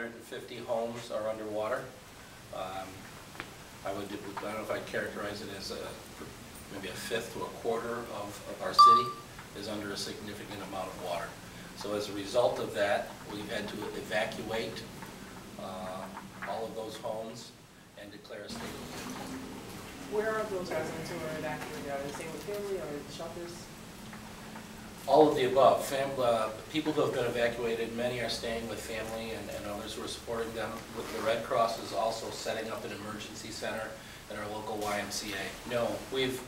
150 homes are underwater. I don't know if I'd characterize it as maybe a fifth to a quarter of our city is under a significant amount of water. So as a result of that, we've had to evacuate all of those homes and declare a state of emergency. Where are those residents who are evacuated? Are they staying with family or shelters? All of the above. People who have been evacuated, many are staying with family and others who are supporting them. With the Red Cross is also setting up an emergency center at our local YMCA. No, we've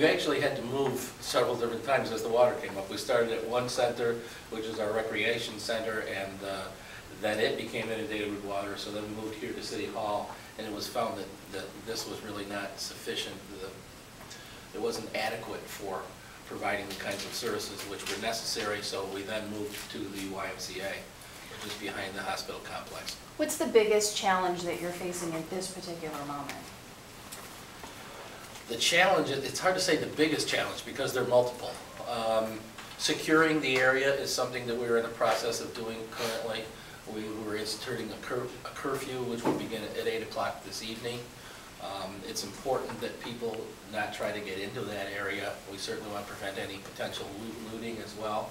actually had to move several different times as the water came up. We started at one center, which is our recreation center, and then it became inundated with water, so then we moved here to City Hall, and it was found that this was really not sufficient. It wasn't adequate for providing the kinds of services which were necessary, so we then moved to the YMCA, which is behind the hospital complex. What's the biggest challenge that you're facing at this particular moment? The challenge, it's hard to say the biggest challenge because they're multiple. Securing the area is something that we're in the process of doing currently. We were instituting a curfew which will begin at 8 o'clock this evening. It's important that people not try to get into that area. We certainly want to prevent any potential looting as well.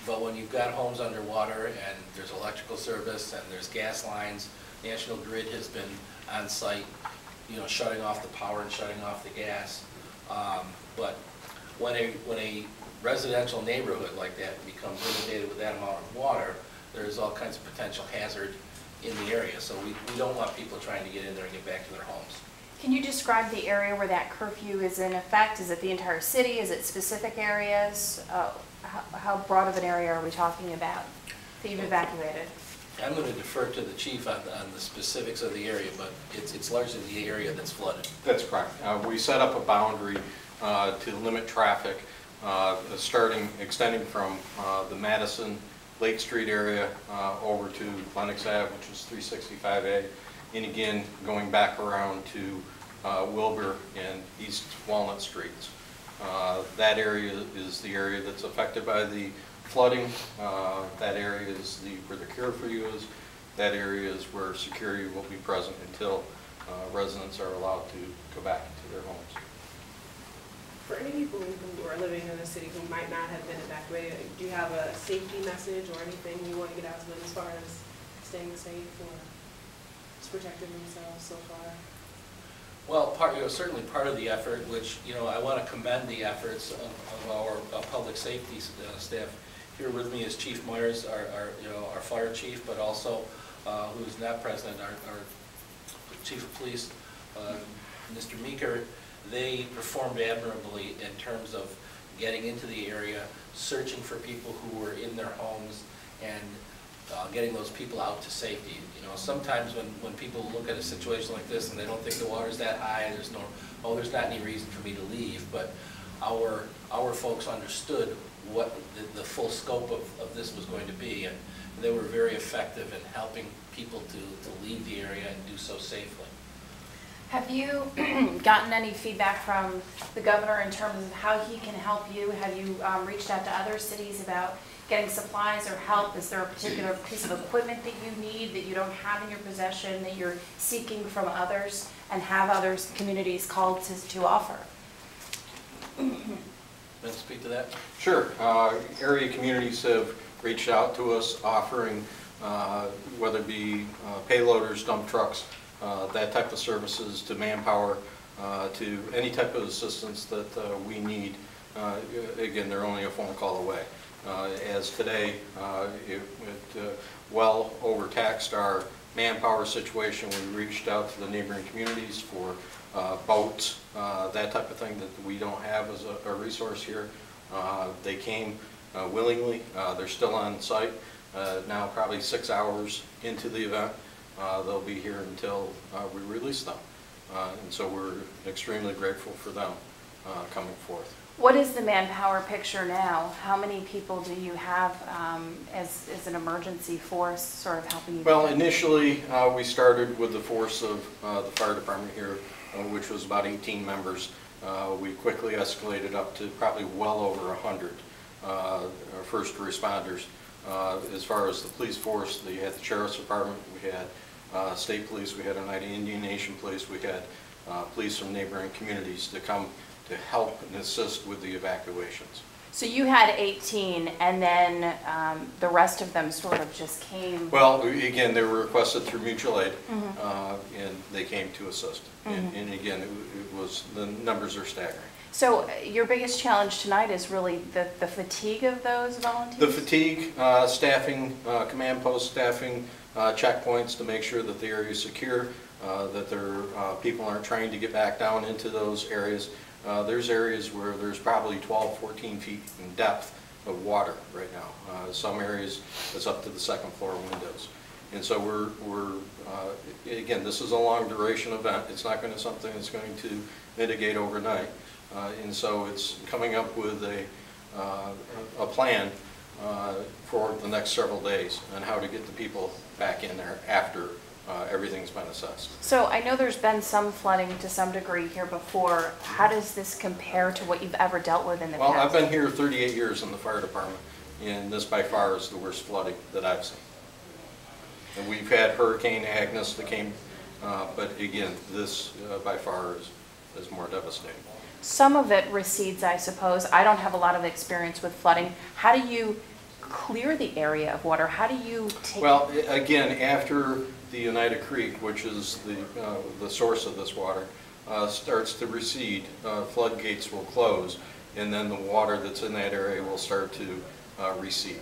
But when you've got homes underwater and there's electrical service and there's gas lines, National Grid has been on site, shutting off the power and shutting off the gas. But when a residential neighborhood like that becomes inundated with that amount of water, there's all kinds of potential hazard in the area. So we don't want people trying to get in there and get back to their homes. Can you describe the area where that curfew is in effect? Is it the entire city? Is it specific areas? How broad of an area are we talking about that you've evacuated? I'm going to defer to the chief on the specifics of the area, but it's largely the area that's flooded. That's correct. We set up a boundary to limit traffic, extending from the Madison Lake Street area over to Lenox Ave, which is 365A, and again going back around to Wilbur and East Walnut Streets. That area is the area that's affected by the flooding. That area is where the curfew is. That area is where security will be present until residents are allowed to go back into their homes. For any people who are living in the city who might not have been evacuated, do you have a safety message or anything you want to get out to them as far as staying safe or just protecting themselves so far? Well, certainly part of the effort, which I want to commend the efforts of our public safety staff. Here with me is Chief Myers, our fire chief, but also who's not present, our chief of police, Mr. Meeker. They performed admirably in terms of getting into the area, searching for people who were in their homes, and getting those people out to safety. Sometimes when people look at a situation like this and they don't think the water's that high, there's not any reason for me to leave. But our folks understood what the full scope of this was going to be, and they were very effective in helping people to leave the area and do so safely. Have you gotten any feedback from the governor in terms of how he can help you? Have you reached out to other cities about getting supplies or help? Is there a particular piece of equipment that you need that you don't have in your possession that you're seeking from others and have other communities called to offer? Let's speak to that. Sure. Area communities have reached out to us offering whether it be payloaders, dump trucks, that type of services, to manpower, to any type of assistance that we need. Again, they're only a phone call away. As today, it well overtaxed our manpower situation. We reached out to the neighboring communities for boats, that type of thing that we don't have as a resource here. They came willingly. They're still on site now, probably 6 hours into the event. They'll be here until we release them. And so we're extremely grateful for them coming forth. What is the manpower picture now? How many people do you have as an emergency force sort of helping you? Well, initially we started with the force of the fire department here, which was about 18 members. We quickly escalated up to probably well over 100 first responders. As far as the police force, you had the Sheriff's Department, we had State Police, we had Oneida Indian Nation Police, we had police from neighboring communities to come to help and assist with the evacuations. So you had 18, and then the rest of them sort of just came? Well, again, they were requested through mutual aid, and they came to assist. And again, it was, the numbers are staggering. So your biggest challenge tonight is really the fatigue of those volunteers? The fatigue, staffing, command post staffing, checkpoints to make sure that the area is secure, that their people aren't trying to get back down into those areas. There's areas where there's probably 12, 14 feet in depth of water right now. Some areas it's up to the second floor windows. And so we're again, this is a long duration event. It's not going to something that's going to mitigate overnight. And so it's coming up with a plan for the next several days on how to get the people back in there after everything's been assessed. So I know there's been some flooding to some degree here before. How does this compare to what you've ever dealt with in the past? Well, I've been here 38 years in the fire department, and this by far is the worst flooding that I've seen. And we've had Hurricane Agnes that came, but again, this by far is more devastating. Some of it recedes, I suppose. I don't have a lot of experience with flooding. How do you clear the area of water? How do you take? Well, again, after the Oneida Creek, which is the source of this water, starts to recede, floodgates will close, and then the water that's in that area will start to recede.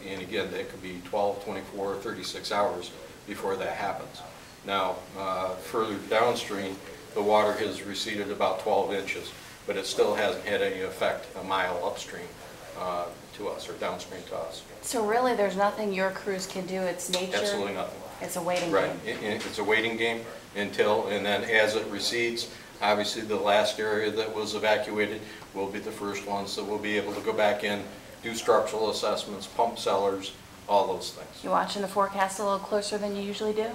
And again, that could be 12, 24, 36 hours before that happens. Now, further downstream, the water has receded about 12 inches, but it still hasn't had any effect a mile upstream to us or downstream to us. So really there's nothing your crews can do, it's nature? Absolutely nothing. It's a waiting Right. game? It's a waiting game until, and then as it recedes, obviously the last area that was evacuated will be the first ones that will be able to go back in, do structural assessments, pump cellars, all those things. You watching the forecast a little closer than you usually do?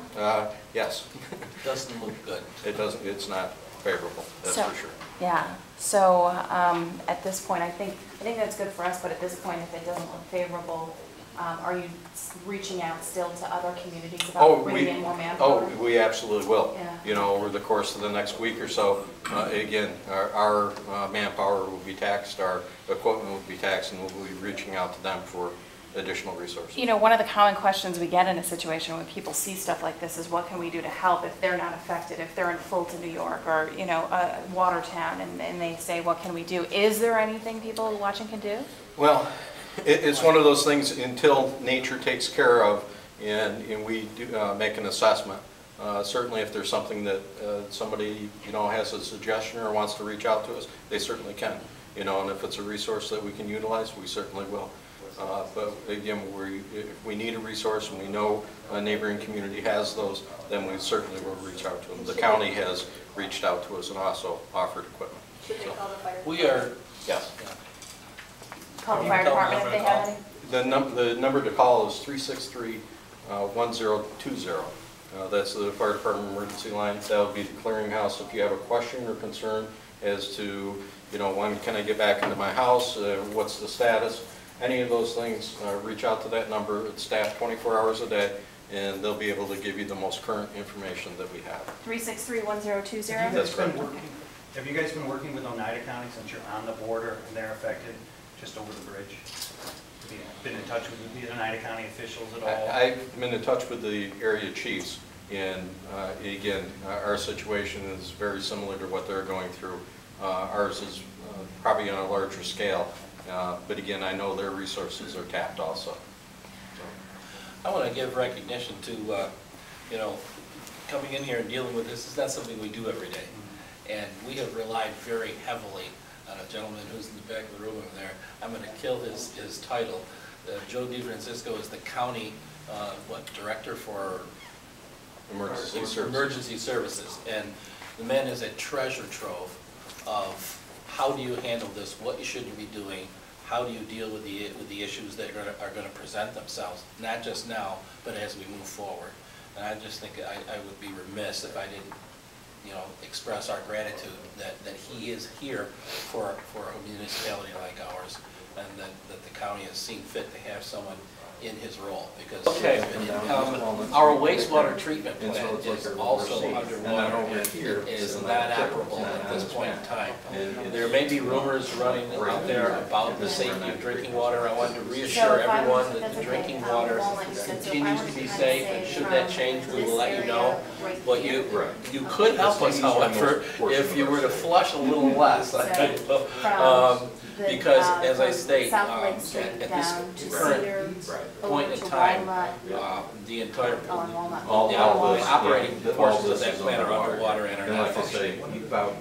Yes. It doesn't look good. It doesn't, it's not favorable, that's for sure. Yeah, so at this point, I think that's good for us, but at this point, if it doesn't look favorable, are you reaching out still to other communities about bringing in more manpower? Oh, we absolutely will. Yeah. You know, over the course of the next week or so, again, our manpower will be taxed, our equipment will be taxed, and we'll be reaching out to them for additional resources. You know, one of the common questions we get in a situation when people see stuff like this is, what can we do to help if they're not affected, if they're in Fulton, New York, or, you know, Watertown, and they say, what can we do? Is there anything people watching can do? Well, it's one of those things until nature takes care of, and we do make an assessment. Certainly if there's something that somebody, you know, has a suggestion or wants to reach out to us, they certainly can. You know, and if it's a resource that we can utilize, we certainly will. But again, if we need a resource and we know a neighboring community has those, then we certainly will reach out to them. The county has reached out to us and also offered equipment. Should they call the fire? We are, Yes. Call the fire department if they have any? The number to call is 363-1020. That's the fire department emergency line. That'll be the clearinghouse. If you have a question or concern as to, you know, when can I get back into my house, what's the status, any of those things, reach out to that number. It's staffed 24 hours a day, and they'll be able to give you the most current information that we have. 363-1020? That's correct. Have you guys been working with Oneida County since you're on the border and they're affected just over the bridge? Have you been in touch with the Oneida County officials at all? I've been in touch with the area chiefs, and again, our situation is very similar to what they're going through. Ours is probably on a larger scale, but again, I know their resources are tapped also. I want to give recognition to, you know, coming in here and dealing with this is not something we do every day. And we have relied very heavily on a gentleman who's in the back of the room over there. I'm going to kill his title. Joe DeFrancisco is the county, director for emergency services. And the man is a treasure trove of how do you handle this, what should you be doing, how do you deal with the issues that are going to present themselves, not just now, but as we move forward. And I just think I would be remiss if I didn't, you know, express our gratitude that he is here for a municipality like ours, and that the county has seen fit to have someone in his role, because. Okay, Our wastewater treatment And so plant it's like is a river also safe. underwater And then over and here is is not another operable difference. at this point in time. And There may be rumors running out there about the safety of drinking water. I wanted to reassure everyone that the drinking water continues to be safe, and should that change, we will let you know. But you could help us, however, if you were to flush a little less. Because, as I state, at this current point in time, the entire, all the those, operating yeah, portions all of that this is plant are underwater. underwater and are And not like I say, functioning. about